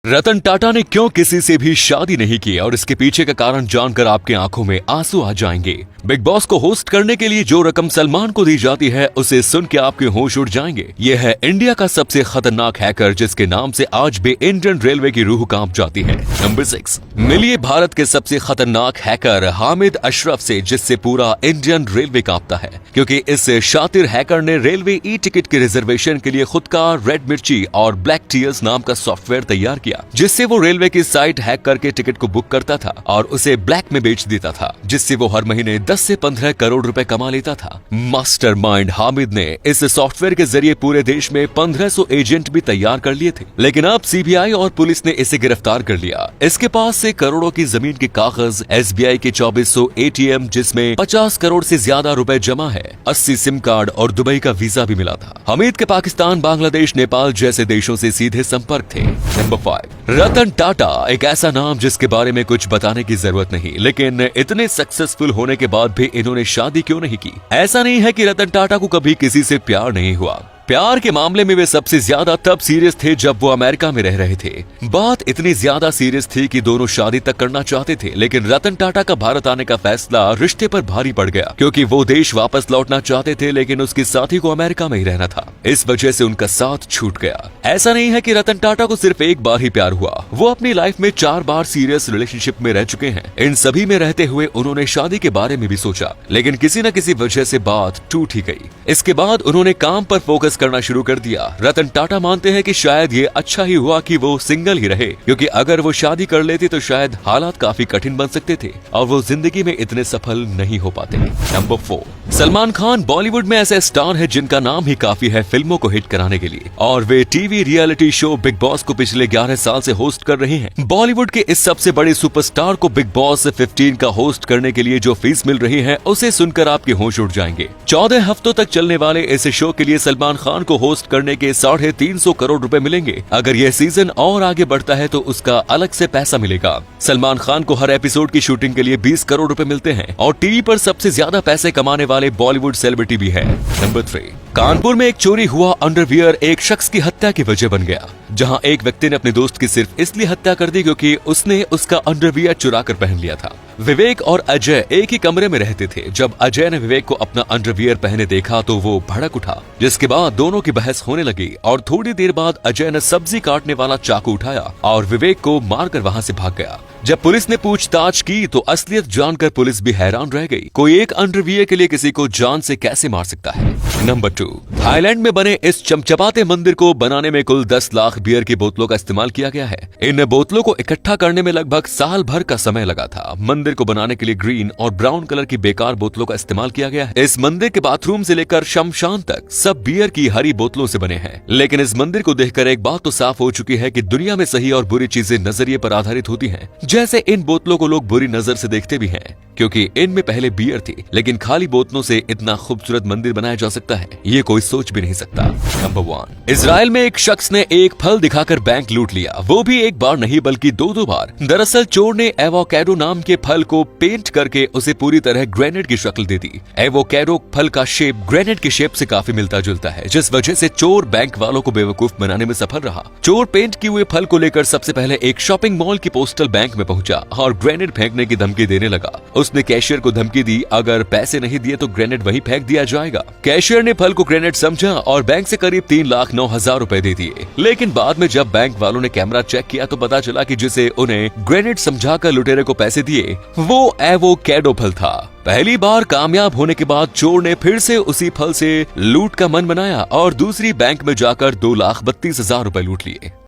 रतन टाटा ने क्यों किसी से भी शादी नहीं की और इसके पीछे का कारण जानकर आपकी आंखों में आंसू आ जाएंगे। बिग बॉस को होस्ट करने के लिए जो रकम सलमान को दी जाती है उसे सुन के आपके होश उड़ जाएंगे। यह है इंडिया का सबसे खतरनाक हैकर जिसके नाम से आज भी इंडियन रेलवे की रूह कांप जाती है। नंबर 6, मिलिए भारत के सबसे खतरनाक हैकर हामिद अशरफ से, जिससे पूरा इंडियन रेलवे कांपता है, क्योंकि इस शातिर हैकर ने रेलवे ई टिकट के रिजर्वेशन के लिए खुद का रेड मिर्ची और ब्लैक टीयर्स नाम का सॉफ्टवेयर तैयार किया, जिससे वो रेलवे की साइट हैक करके टिकट को बुक करता था और उसे ब्लैक में बेच देता था, जिससे वो हर महीने 10 से 15 करोड़ रुपए कमा लेता था। मास्टरमाइंड हामिद ने इस सॉफ्टवेयर के जरिए पूरे देश में 1500 एजेंट भी तैयार कर लिए थे, लेकिन अब सीबीआई और पुलिस ने इसे गिरफ्तार कर लिया। इसके पास से करोड़ों की जमीन के कागज, एसबीआई के 2400 एटीएम जिसमें 50 करोड़ से ज्यादा रुपए जमा है, 80 सिम कार्ड और दुबई का वीजा भी मिला था। हामिद के पाकिस्तान, बांग्लादेश, नेपाल जैसे देशों से सीधे संपर्क थे। नंबर 5, रतन टाटा एक ऐसा नाम जिसके बारे में कुछ बताने की जरूरत नहीं, लेकिन इतने सक्सेसफुल होने के बाद भी इन्होंने शादी क्यों नहीं की। ऐसा नहीं है कि रतन टाटा को कभी किसी से प्यार नहीं हुआ। प्यार के मामले में वे सबसे ज्यादा तब सीरियस थे जब वो अमेरिका में रह रहे थे। बात इतनी ज्यादा सीरियस थी कि दोनों शादी तक करना चाहते थे, लेकिन रतन टाटा का भारत आने का फैसला रिश्ते पर भारी पड़ गया, क्योंकि वो देश वापस लौटना चाहते थे, लेकिन उसके साथी को अमेरिका में ही रहना था। इस वजह से उनका साथ छूट गया। ऐसा नहीं है कि रतन टाटा को सिर्फ एक बार ही प्यार हुआ, वो अपनी लाइफ में 4 बार सीरियस रिलेशनशिप में रह चुके हैं। इन सभी में रहते हुए उन्होंने शादी के बारे में भी सोचा, लेकिन किसी न किसी वजह से बात टूट ही गई। इसके बाद उन्होंने काम पर फोकस करना शुरू कर दिया। रतन टाटा मानते हैं कि शायद ये अच्छा ही हुआ कि वो सिंगल ही रहे, क्योंकि अगर वो शादी कर लेते तो शायद हालात काफी कठिन बन सकते थे और वो जिंदगी में इतने सफल नहीं हो पाते। नंबर 4, सलमान खान बॉलीवुड में ऐसे स्टार है जिनका नाम ही काफी है फिल्मों को हिट कराने के लिए, और वे TV reality show Bigg Boss को पिछले 11 साल से होस्ट कर रहे हैं। बॉलीवुड के इस सबसे बड़े सुपरस्टार को बिग बॉस 15 का होस्ट करने के लिए जो फीस मिल रही है उसे सुनकर आपके होश उड़ जाएंगे। 14 हफ्तों तक चलने वाले इस शो के लिए सलमान खान को होस्ट करने के 350 करोड़ रुपए मिलेंगे। अगर यह सीजन और आगे बढ़ता है तो उसका अलग से पैसा मिलेगा। सलमान खान को हर एपिसोड की शूटिंग के लिए 20 करोड़ रुपए मिलते हैं और टीवी पर सबसे ज्यादा पैसे कमाने वाले बॉलीवुड सेलिब्रिटी भी है। नंबर 3, कानपुर में एक चोरी हुआ अंडरवियर एक शख्स की हत्या की वजह बन गया, जहां एक व्यक्ति ने अपने दोस्त की सिर्फ इसलिए हत्या कर दी क्योंकि उसने उसका अंडरवियर चुरा कर पहन लिया था। विवेक और अजय एक ही कमरे में रहते थे। जब अजय ने विवेक को अपना अंडरवियर पहने देखा तो वो भड़क उठा, जिसके बाद दोनों की बहस होने लगी और थोड़ी देर बाद अजय ने सब्जी काटने वाला चाकू उठाया और विवेक को मारकर वहां से भाग गया। जब पुलिस ने पूछताछ की तो असलियत जानकर पुलिस भी हैरान रह गई। कोई एक अंडरवियर के लिए किसी को जान से कैसे मार सकता है। नंबर 2, थाईलैंड में बने इस चमचमाते मंदिर को बनाने में कुल 10 लाख बियर की बोतलों का इस्तेमाल किया गया है। इन बोतलों को इकट्ठा करने में लगभग साल भर का समय लगा था। मंदिर को बनाने के लिए ग्रीन और ब्राउन कलर की बेकार बोतलों का इस्तेमाल किया गया है। इस मंदिर के बाथरूम से लेकर शमशान तक सब बियर की हरी बोतलों से बने हैं। लेकिन इस मंदिर को देखकर एक बात तो साफ हो चुकी है कि दुनिया में सही और बुरी चीजें नजरिए पर आधारित होती हैं। जैसे इन बोतलों को लोग बुरी नजर से देखते भी हैं, क्योंकि इनमें पहले बियर थी, लेकिन खाली बोतलों से इतना खूबसूरत मंदिर बनाया जा सकता है, ये कोई सोच भी नहीं सकता। नंबर 1, इजराइल में एक शख्स ने एक फल दिखाकर बैंक लूट लिया, वो भी एक बार नहीं बल्कि 2 बार। दरअसल चोर ने एवोकाडो नाम के फल को पेंट करके उसे पूरी तरह ग्रेनेड की शक्ल दे दी। एवोकाडो फल का शेप ग्रेनेड की शेप से काफी मिलता जुलता है, जिस वजह से चोर बैंक वालों को बेवकूफ बनाने में सफल रहा। चोर पेंट किए हुए फल को लेकर सबसे पहले एक शॉपिंग मॉल की पोस्टल बैंक में पहुंचा और ग्रेनेड फेंकने की धमकी देने लगा। उसने कैशियर को धमकी दी, अगर पैसे नहीं दिए तो ग्रेनेड वहीं फेंक दिया जाएगा। कैशियर ने फल को ग्रेनेड समझा और बैंक से करीब 3,09,000 रुपए दे दिए। लेकिन बाद में जब बैंक वालों ने कैमरा चेक किया तो पता चला कि जिसे उन्हें ग्रेनेड समझाकर लुटेरे को पैसे दिए वो एवोकाडो फल था। पहली बार कामयाब होने के बाद चोर ने फिर से उसी फल से लूट का मन बनाया और दूसरी बैंक में जाकर 2,32,000 रुपए लूट लिए।